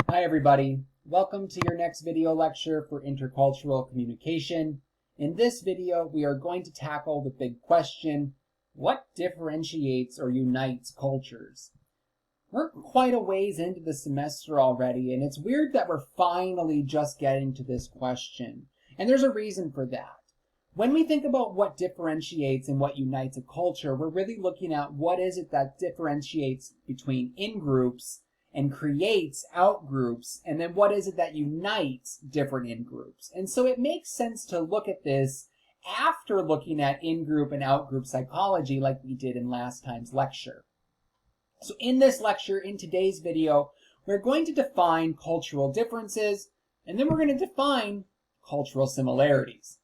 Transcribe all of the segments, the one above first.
Hi everybody, welcome to your next video lecture for intercultural communication. In this video, we are going to tackle the big question, what differentiates or unites cultures? We're quite a ways into the semester already, and it's weird that we're finally just getting to this question. And there's a reason for that. When we think about what differentiates and what unites a culture, we're really looking at what is it that differentiates between in-groups and creates out-groups, and then what is it that unites different in-groups. And so it makes sense to look at this after looking at in-group and out-group psychology like we did in last time's lecture. So in this lecture, in today's video, we're going to define cultural differences, and then we're going to define cultural similarities.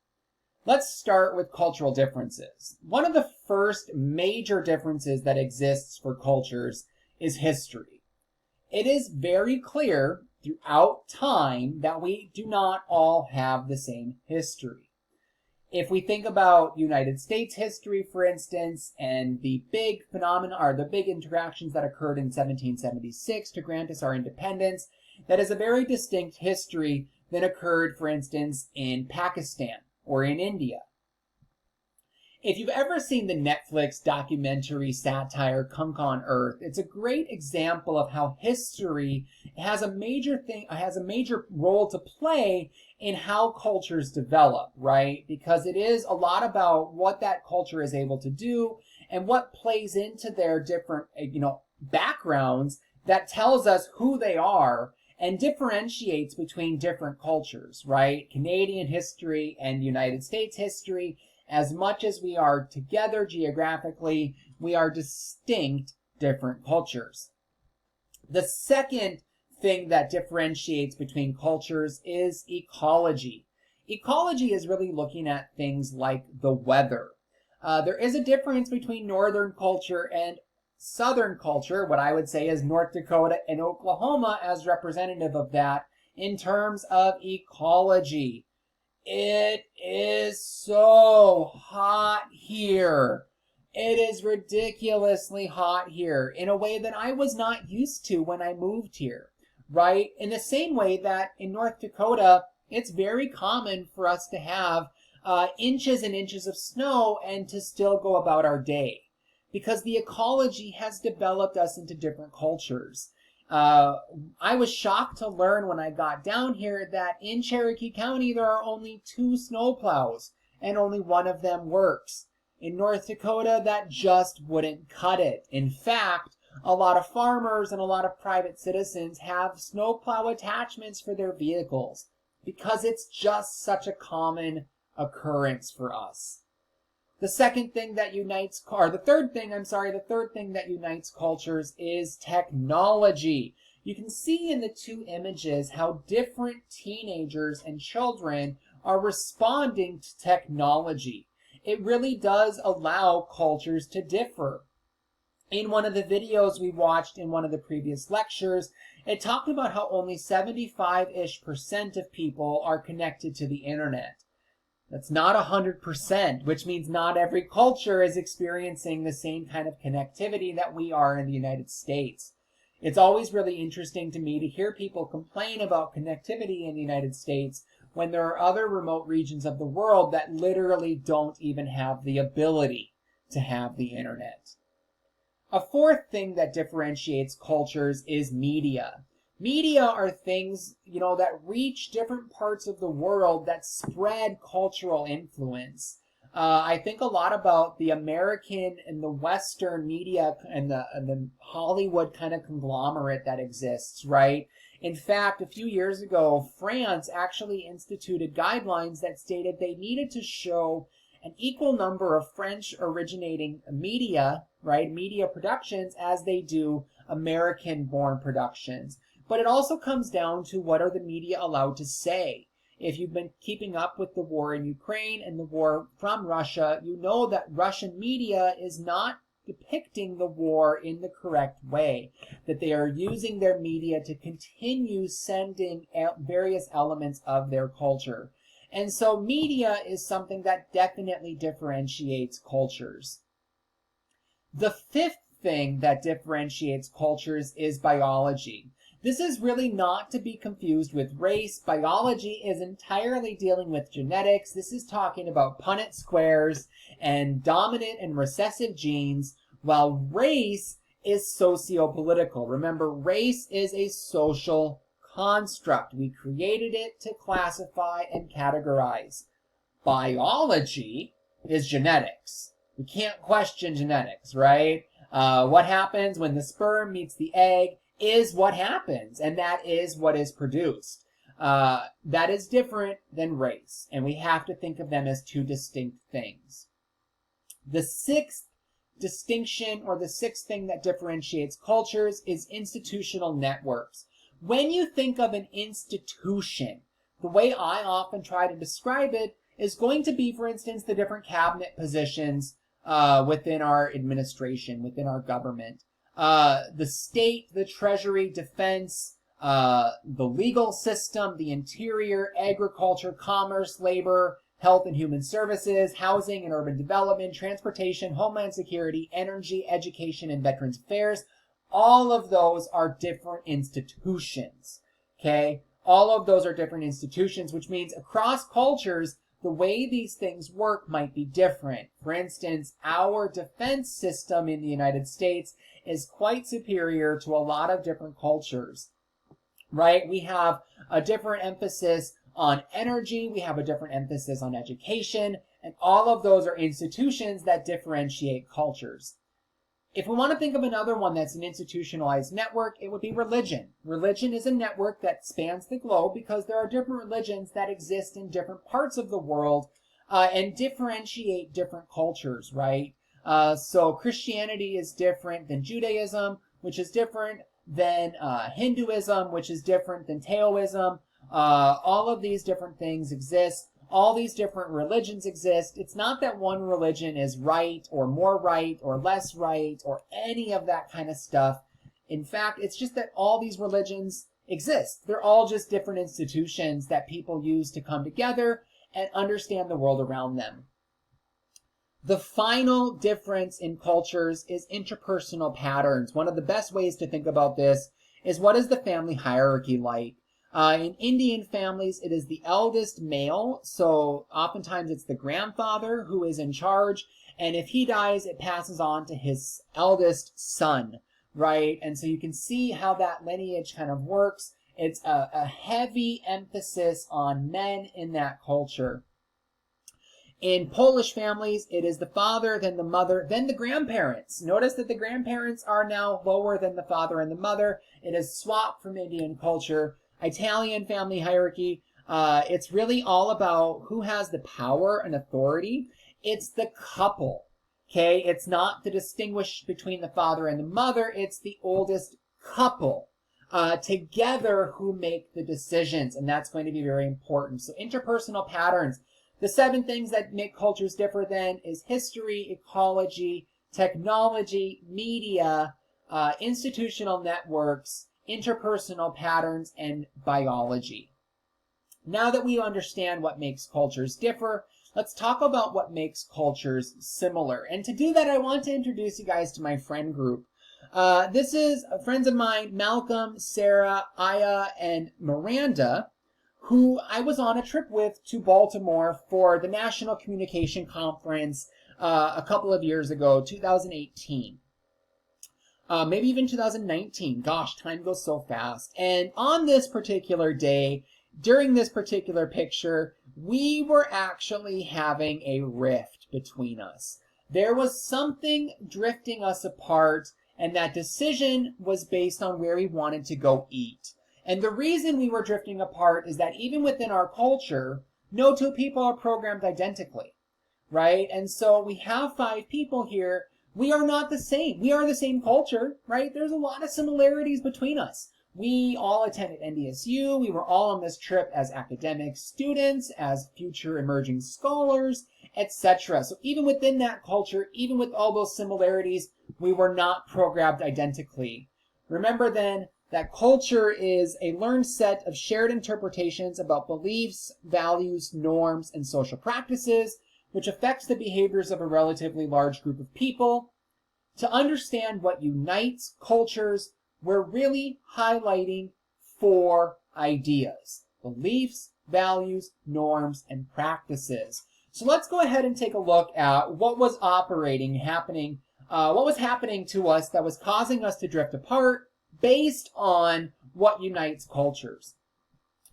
Let's start with cultural differences. One of the first major differences that exists for cultures is history. It is very clear throughout time that we do not all have the same history. If we think about United States history, for instance, and the big phenomena or the big interactions that occurred in 1776 to grant us our independence, that is a very distinct history than occurred, for instance, in Pakistan or in India. If you've ever seen the Netflix documentary satire Comm on Earth, it's a great example of how history has a major role to play in how cultures develop, right? Because it is a lot about what that culture is able to do and what plays into their different, backgrounds that tells us who they are and differentiates between different cultures, right? Canadian history and United States history. As much as we are together geographically, we are distinct different cultures. The second thing that differentiates between cultures is ecology. Ecology is really looking at things like the weather. There is a difference between northern culture and southern culture, what I would say is North Dakota and Oklahoma as representative of that in terms of ecology. It is so hot here. It is ridiculously hot here in a way that I was not used to when I moved here, right? In the same way that in North Dakota, it's very common for us to have inches and inches of snow and to still go about our day because the ecology has developed us into different cultures. I was shocked to learn when I got down here that in Cherokee County there are only 2 snowplows and only one of them works. In North Dakota, that just wouldn't cut it. In fact, a lot of farmers and a lot of private citizens have snowplow attachments for their vehicles because it's just such a common occurrence for us. The third thing that unites cultures is technology. You can see in the 2 images how different teenagers and children are responding to technology. It really does allow cultures to differ. In one of the videos we watched in one of the previous lectures, it talked about how only 75-ish% of people are connected to the internet. That's not 100%, which means not every culture is experiencing the same kind of connectivity that we are in the United States. It's always really interesting to me to hear people complain about connectivity in the United States when there are other remote regions of the world that literally don't even have the ability to have the internet. A fourth thing that differentiates cultures is media. Media are things, that reach different parts of the world that spread cultural influence. I think a lot about the American and the Western media and the Hollywood kind of conglomerate that exists, right? In fact, a few years ago, France actually instituted guidelines that stated they needed to show an equal number of French originating media, right, media productions as they do American-born productions. But it also comes down to what are the media allowed to say. If you've been keeping up with the war in Ukraine and the war from Russia, you know that Russian media is not depicting the war in the correct way, that they are using their media to continue sending various elements of their culture. And so media is something that definitely differentiates cultures. The fifth thing that differentiates cultures is biology. This is really not to be confused with race. Biology is entirely dealing with genetics. This is talking about Punnett squares and dominant and recessive genes, while race is socio-political. Remember, race is a social construct. We created it to classify and categorize. Biology is genetics. We can't question genetics, right? What happens when the sperm meets the egg is what happens, and that is what is produced. That is different than race, and we have to think of them as two distinct things. The sixth distinction, or the sixth thing that differentiates cultures, is institutional networks. When you think of an institution, the way I often try to describe it is going to be, for instance, the different cabinet positions within our administration, within our government. The state, the treasury, defense, the legal system, the interior, agriculture, commerce, labor, health and human services, housing and urban development, transportation, homeland security, energy, education, and veterans affairs. All of those are different institutions, okay? All of those are different institutions, which means across cultures, the way these things work might be different. For instance, our defense system in the United States is quite superior to a lot of different cultures, right? We have a different emphasis on energy, we have a different emphasis on education, and all of those are institutions that differentiate cultures. If we want to think of another one that's an institutionalized network, it would be religion. Religion is a network that spans the globe because there are different religions that exist in different parts of the world and differentiate different cultures, right? So Christianity is different than Judaism, which is different than Hinduism, which is different than Taoism. All of these different things exist. All these different religions exist. It's not that one religion is right or more right or less right or any of that kind of stuff. In fact, it's just that all these religions exist. They're all just different institutions that people use to come together and understand the world around them. The final difference in cultures is interpersonal patterns. One of the best ways to think about this is, what is the family hierarchy like? In Indian families, it is the eldest male, so oftentimes it's the grandfather who is in charge, and if he dies, it passes on to his eldest son, right? And so you can see how that lineage kind of works. It's a heavy emphasis on men in that culture. In Polish families, it is the father, then the mother, then the grandparents. Notice that the grandparents are now lower than the father and the mother. It is swapped from Indian culture. Italian family hierarchy, it's really all about who has the power and authority. It's the couple, okay? It's not to distinguish between the father and the mother. It's the oldest couple together who make the decisions, and that's going to be very important. So interpersonal patterns. The 7 things that make cultures differ then is history, ecology, technology, media, institutional networks, interpersonal patterns, and biology. Now that we understand what makes cultures differ, let's talk about what makes cultures similar. And to do that, I want to introduce you guys to my friend group. This is friends of mine, Malcolm, Sarah, Aya, and Miranda, who I was on a trip with to Baltimore for the National Communication Conference a couple of years ago, 2018. Maybe even 2019. Gosh, time goes so fast. And on this particular day, during this particular picture, we were actually having a rift between us. There was something drifting us apart, and that decision was based on where we wanted to go eat. And the reason we were drifting apart is that even within our culture, no two people are programmed identically, right? And so we have 5 people here. We are not the same. We are the same culture, right? There's a lot of similarities between us. We all attended NDSU. We were all on this trip as academic students, as future emerging scholars, etc. So even within that culture, even with all those similarities, we were not programmed identically. Remember then that culture is a learned set of shared interpretations about beliefs, values, norms, and social practices, which affects the behaviors of a relatively large group of people. To understand what unites cultures, we're really highlighting 4 ideas: beliefs, values, norms, and practices. So let's go ahead and take a look at what was happening to us that was causing us to drift apart based on what unites cultures.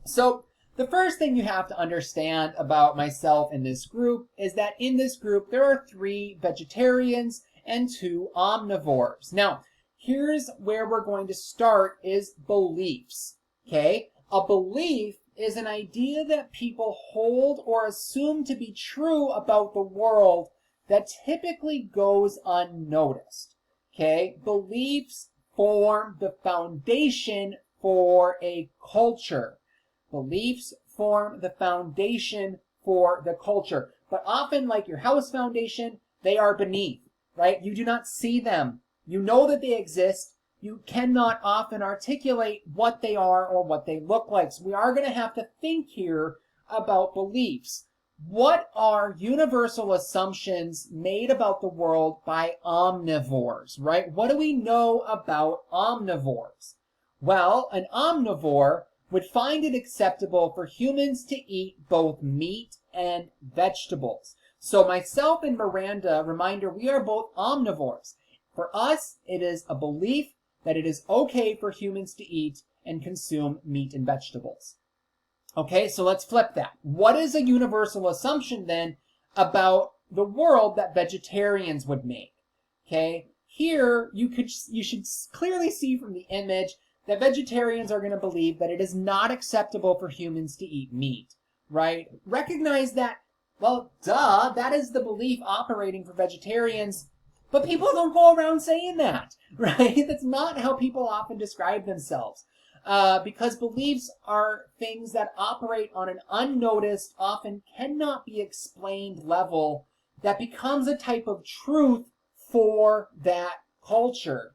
So the first thing you have to understand about myself in this group is that in this group there are 3 vegetarians and 2 omnivores. Now, here's where we're going to start is beliefs, okay? A belief is an idea that people hold or assume to be true about the world that typically goes unnoticed, okay? Beliefs form the foundation for a culture. Beliefs form the foundation for the culture. But often, like your house foundation, they are beneath, right? You do not see them. You know that they exist. You cannot often articulate what they are or what they look like. So we are going to have to think here about beliefs. What are universal assumptions made about the world by omnivores, right? What do we know about omnivores? Well, an omnivore would find it acceptable for humans to eat both meat and vegetables. So myself and Miranda, reminder, we are both omnivores. For us, it is a belief that it is okay for humans to eat and consume meat and vegetables. Okay, so let's flip that. What is a universal assumption then about the world that vegetarians would make? Okay, here you should clearly see from the image that vegetarians are going to believe that it is not acceptable for humans to eat meat, right? Recognize that, well, duh, that is the belief operating for vegetarians, but people don't go around saying that, right? That's not how people often describe themselves. Because beliefs are things that operate on an unnoticed, often cannot be explained level that becomes a type of truth for that culture.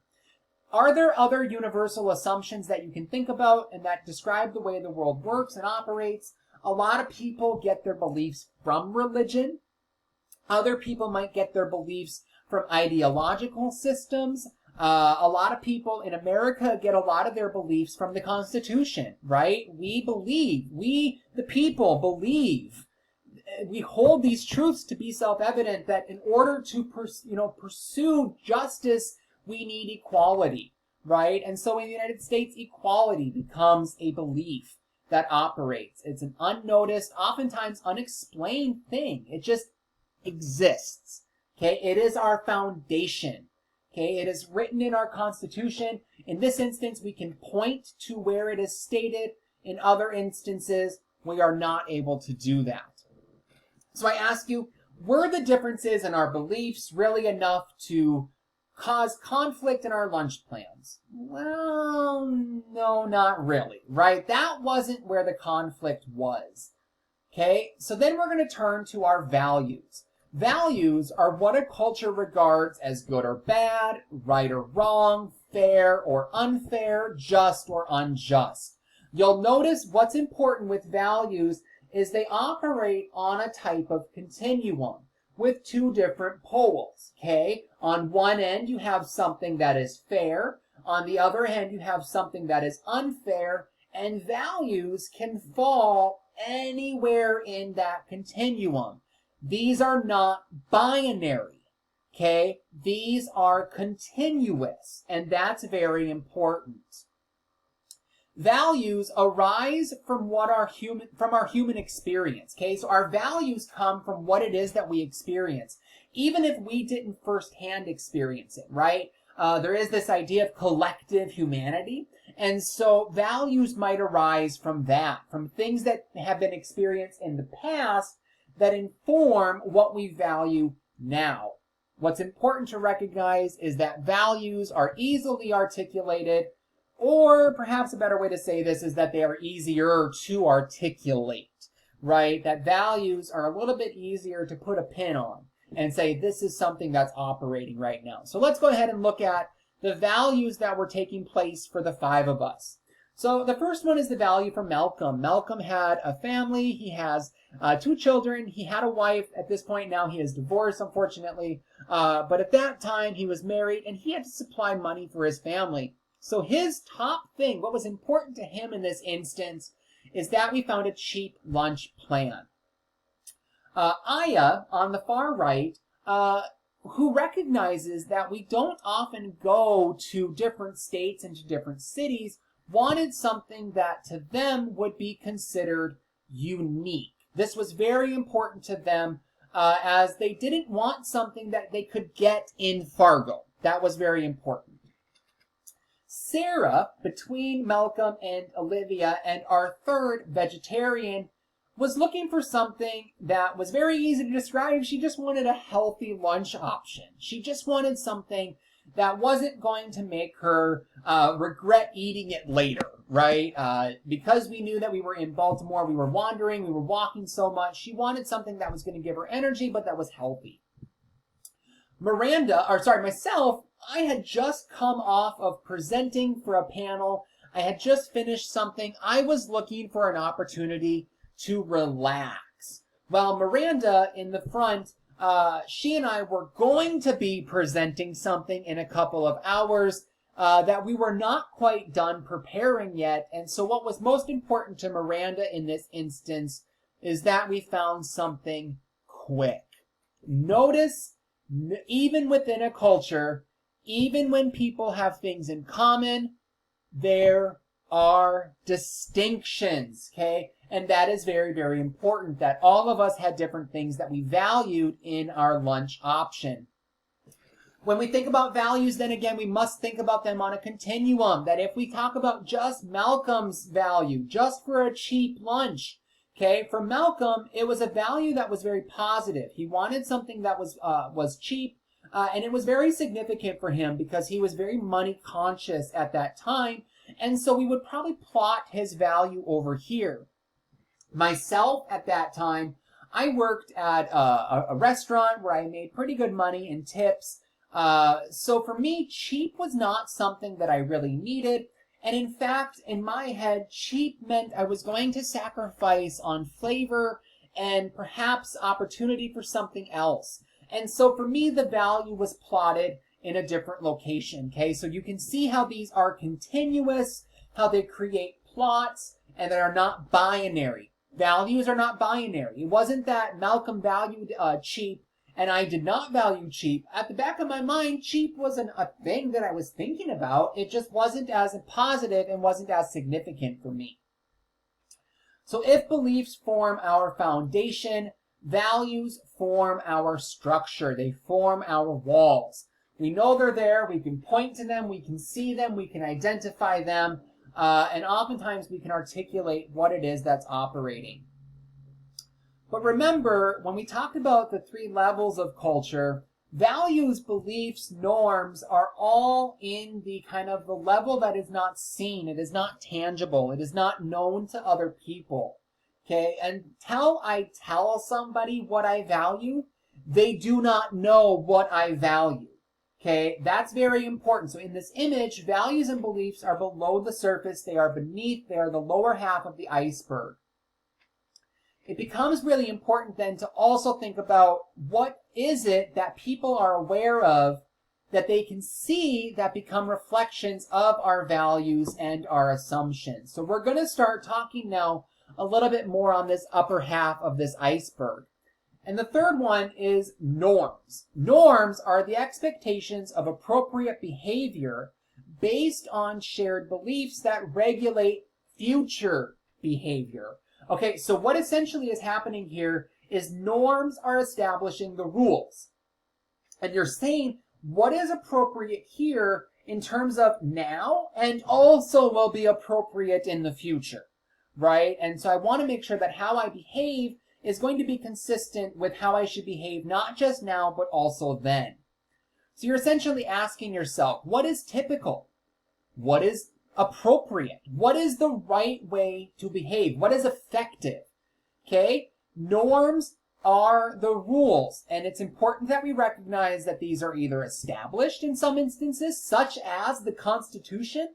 Are there other universal assumptions that you can think about and that describe the way the world works and operates? A lot of people get their beliefs from religion. Other people might get their beliefs from ideological systems. A lot of people in America get a lot of their beliefs from the Constitution, right? We believe, we the people believe, we hold these truths to be self-evident that in order to pursue justice, we need equality, right? And so in the United States, equality becomes a belief that operates. It's an unnoticed, oftentimes unexplained thing. It just exists, okay? It is our foundation. Okay, it is written in our Constitution. In this instance, we can point to where it is stated. In other instances, we are not able to do that. So I ask you, were the differences in our beliefs really enough to cause conflict in our lunch plans? Well, no, not really, right? That wasn't where the conflict was. Okay, so then we're going to turn to our values. Values are what a culture regards as good or bad, right or wrong, fair or unfair, just or unjust. You'll notice what's important with values is they operate on a type of continuum with 2 different poles, okay? On one end, you have something that is fair. On the other hand, you have something that is unfair, and values can fall anywhere in that continuum. These are not binary, okay? These are continuous, and that's very important. Values arise from our human experience, okay? So our values come from what it is that we experience, even if we didn't firsthand experience it, right? There is this idea of collective humanity, and so values might arise from that, from things that have been experienced in the past that inform what we value now. What's important to recognize is that values are easily articulated, or perhaps a better way to say this is that they are easier to articulate, right? That values are a little bit easier to put a pin on and say this is something that's operating right now. So let's go ahead and look at the values that were taking place for the 5 of us. So the first one is the value for Malcolm. Malcolm had a family. He has 2 children. He had a wife. At this point now he is divorced, unfortunately. But at that time he was married and he had to supply money for his family. So his top thing, what was important to him in this instance, is that we found a cheap lunch plan. Aya, on the far right, who recognizes that we don't often go to different states and to different cities, wanted something that to them would be considered unique. This was very important to them, as they didn't want something that they could get in Fargo. That was very important. Sarah, between Malcolm and Olivia, and our third vegetarian, was looking for something that was very easy to describe. She just wanted a healthy lunch option. She just wanted something that wasn't going to make her regret eating it later, right? Because we knew that we were in Baltimore, we were wandering, we were walking so much. She wanted something that was going to give her energy, but that was healthy. Myself, I had just come off of presenting for a panel. I had just finished something. I was looking for an opportunity to relax. While Miranda in the front, she and I were going to be presenting something in a couple of hours that we were not quite done preparing yet. And so what was most important to Miranda in this instance is that we found something quick. Notice, even within a culture, even when people have things in common, there are distinctions, okay? And that is very, very important, that all of us had different things that we valued in our lunch option. When we think about values, then again, we must think about them on a continuum, that if we talk about just Malcolm's value, just for a cheap lunch, okay, for Malcolm, it was a value that was very positive. He wanted something that was cheap, and it was very significant for him because he was very money conscious at that time, and so we would probably plot his value over here. Myself, at that time, I worked at a restaurant where I made pretty good money in tips, so for me, cheap was not something that I really needed. And in fact, in my head, cheap meant I was going to sacrifice on flavor and perhaps opportunity for something else. And so for me, the value was plotted in a different location, okay? So you can see how these are continuous, how they create plots, and they are not binary. Values are not binary. It wasn't that Malcolm valued cheap and I did not value cheap. At the back of my mind, cheap wasn't a thing that I was thinking about. It just wasn't as positive and wasn't as significant for me. So if beliefs form our foundation, values form our structure. They form our walls. We know they're there. We can point to them. We can see them. We can identify them. And oftentimes we can articulate what it is that's operating. But remember, when we talked about the 3 levels of culture, values, beliefs, norms are all in the kind of the level that is not seen. It is not tangible. It is not known to other people. Okay, until I tell somebody what I value, they do not know what I value. Okay, that's very important. So in this image, values and beliefs are below the surface. They are beneath. They are the lower half of the iceberg. It becomes really important then to also think about what is it that people are aware of that they can see that become reflections of our values and our assumptions. So we're going to start talking now a little bit more on this upper half of this iceberg. And the third one is norms. Norms are the expectations of appropriate behavior based on shared beliefs that regulate future behavior. Okay, so what essentially is happening here is norms are establishing the rules. And you're saying what is appropriate here in terms of now and also will be appropriate in the future, right? And so I want to make sure that how I behave is going to be consistent with how I should behave, not just now, but also then. So you're essentially asking yourself, what is typical? What is appropriate? What is the right way to behave? What is effective? Okay? Norms are the rules, and it's important that we recognize that these are either established in some instances, such as the Constitution,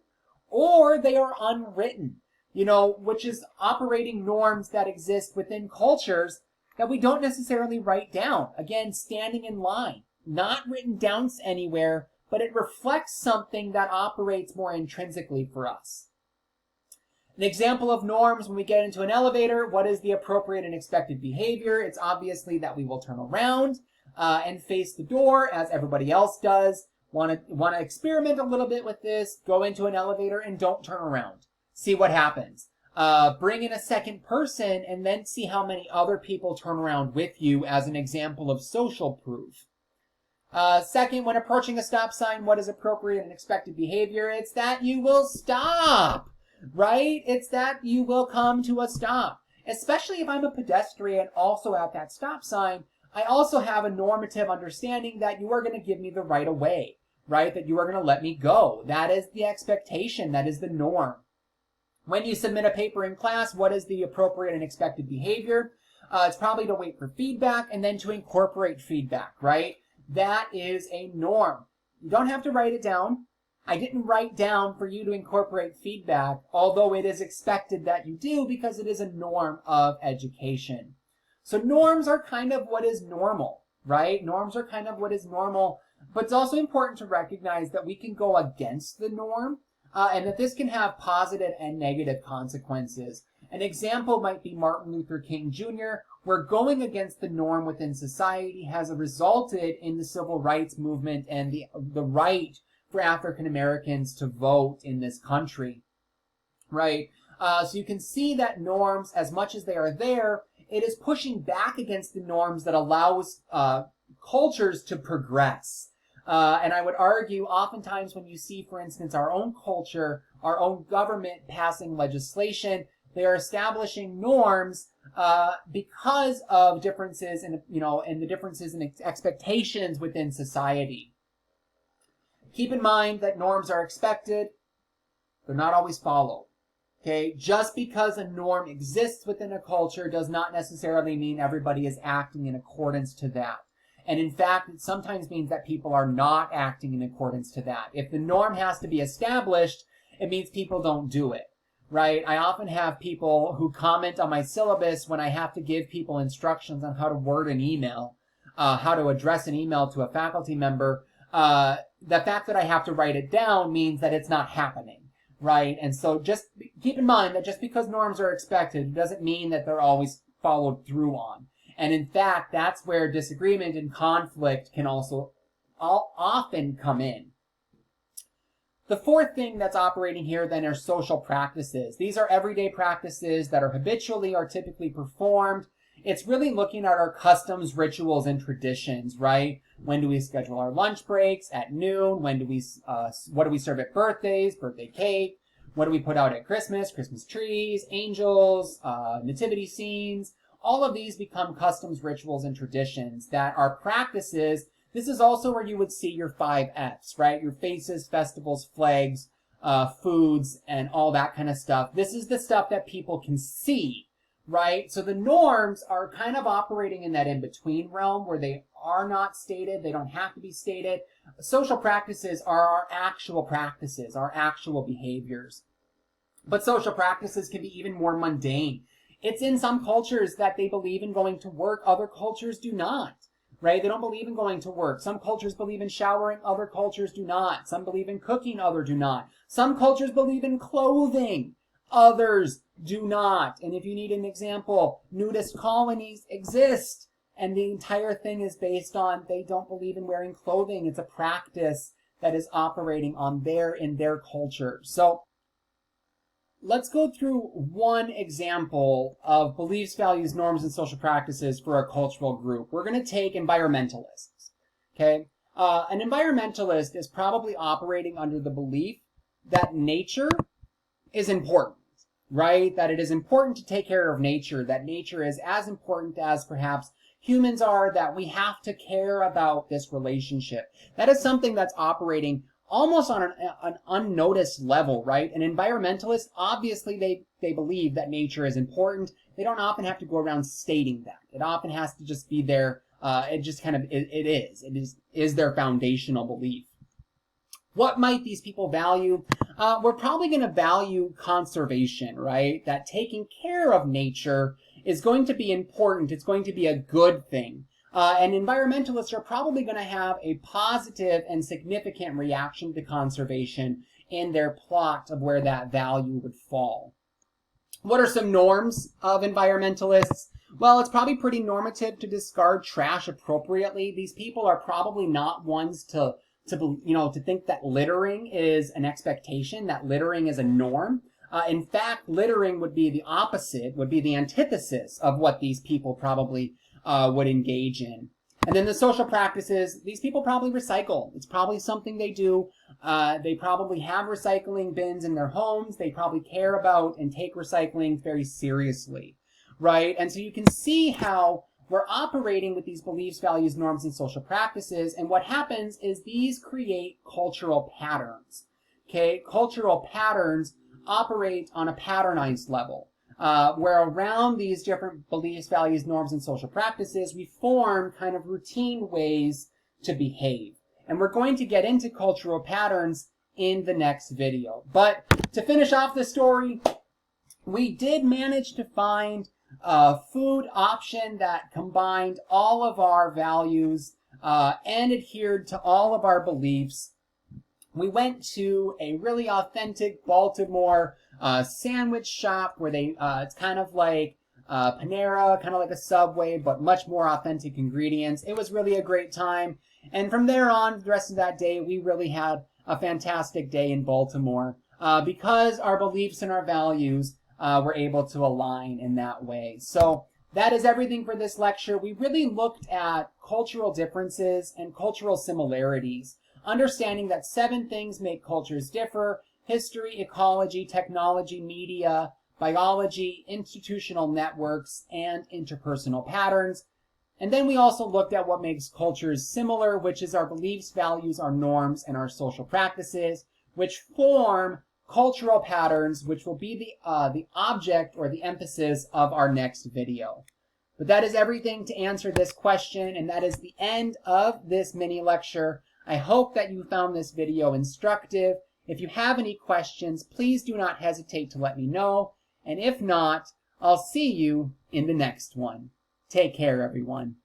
or they are unwritten, which is operating norms that exist within cultures that we don't necessarily write down. Again, standing in line, not written down anywhere, but it reflects something that operates more intrinsically for us. An example of norms: when we get into an elevator, what is the appropriate and expected behavior? It's obviously that we will turn around and face the door as everybody else does. Want to experiment a little bit with this? Go into an elevator and don't turn around. See what happens. Bring in a second person and then see how many other people turn around with you as an example of social proof. Second, when approaching a stop sign, what is appropriate and expected behavior? It's that you will stop, right? It's that you will come to a stop. Especially if I'm a pedestrian also at that stop sign, I also have a normative understanding that you are going to give me the right of way, right? That you are going to let me go. That is the expectation. That is the norm. When you submit a paper in class, what is the appropriate and expected behavior? It's probably to wait for feedback and then to incorporate feedback, right? That is a norm. You don't have to write it down. I didn't write down for you to incorporate feedback, although it is expected that you do because it is a norm of education. So norms are kind of what is normal, right? Norms are kind of what is normal, but it's also important to recognize that we can go against the norm and that this can have positive and negative consequences. An example might be Martin Luther King Jr., where going against the norm within society has resulted in the civil rights movement and the right for African Americans to vote in this country, right? So you can see that norms, as much as they are there, it is pushing back against the norms that allows cultures to progress. And I would argue oftentimes when you see, for instance, our own culture, our own government passing legislation, they are establishing norms because of differences in, and the differences in expectations within society. Keep in mind that norms are expected. They're not always followed. Okay, just because a norm exists within a culture does not necessarily mean everybody is acting in accordance to that. And in fact, it sometimes means that people are not acting in accordance to that. If the norm has to be established, it means people don't do it, right? I often have people who comment on my syllabus when I have to give people instructions on how to word an email, how to address an email to a faculty member. The fact that I have to write it down means that it's not happening, right? And so just keep in mind that just because norms are expected doesn't mean that they're always followed through on. And in fact, that's where disagreement and conflict can also often come in. The fourth thing that's operating here then are social practices. These are everyday practices that are habitually or typically performed. It's really looking at our customs, rituals, and traditions, right? When do we schedule our lunch breaks? At noon? When do we, what do we serve at birthdays? Birthday cake? What do we put out at Christmas? Christmas trees, angels, nativity scenes. All of these become customs, rituals, and traditions that are practices. This is also where you would see your 5 Fs, right? Your faces, festivals, flags, foods, and all that kind of stuff. This is the stuff that people can see, right? So the norms are kind of operating in that in-between realm where they are not stated. They don't have to be stated. Social practices are our actual practices, our actual behaviors. But social practices can be even more mundane. It's in some cultures that they believe in going to work. Other cultures do not, right? They don't believe in going to work. Some cultures believe in showering. Other cultures do not. Some believe in cooking. Others do not. Some cultures believe in clothing. Others do not. And if you need an example, nudist colonies exist. And the entire thing is based on they don't believe in wearing clothing. It's a practice that is operating on in their culture. So let's go through one example of beliefs, values, norms, and social practices for a cultural group. We're going to take environmentalists, okay? An environmentalist is probably operating under the belief that nature is important, right? That it is important to take care of nature, that nature is as important as perhaps humans are, that we have to care about this relationship. That is something that's operating almost on an unnoticed level, right? An environmentalist, obviously they believe that nature is important. They don't often have to go around stating that. It often has to just be there. It just kind of, it is their foundational belief. What might these people value? We're probably going to value conservation, right? That taking care of nature is going to be important. It's going to be a good thing. And environmentalists are probably going to have a positive and significant reaction to conservation in their plot of where that value would fall. What are some norms of environmentalists? Well, it's probably pretty normative to discard trash appropriately. These people are probably not ones to think that littering is an expectation, that littering is a norm. In fact, littering would be the opposite, would be the antithesis of what these people probably would engage in. And then the social practices, these people probably recycle. It's probably something they do. They probably have recycling bins in their homes. They probably care about and take recycling very seriously, right? And so you can see how we're operating with these beliefs, values, norms, and social practices. And what happens is these create cultural patterns, okay? Cultural patterns operate on a patternized level. Where around these different beliefs, values, norms, and social practices, we form kind of routine ways to behave. And we're going to get into cultural patterns in the next video. But to finish off the story, we did manage to find a food option that combined all of our values and adhered to all of our beliefs. We went to a really authentic Baltimore sandwich shop where it's kind of like Panera, kind of like a Subway, but much more authentic ingredients. It was really a great time. And from there on, the rest of that day, we really had a fantastic day in Baltimore because our beliefs and our values were able to align in that way. So that is everything for this lecture. We really looked at cultural differences and cultural similarities, understanding that 7 things make cultures differ: history, ecology, technology, media, biology, institutional networks, and interpersonal patterns. And then we also looked at what makes cultures similar, which is our beliefs, values, our norms, and our social practices, which form cultural patterns, which will be the object or the emphasis of our next video. But that is everything to answer this question, and that is the end of this mini lecture. I hope that you found this video instructive. If you have any questions, please do not hesitate to let me know. And if not, I'll see you in the next one. Take care, everyone.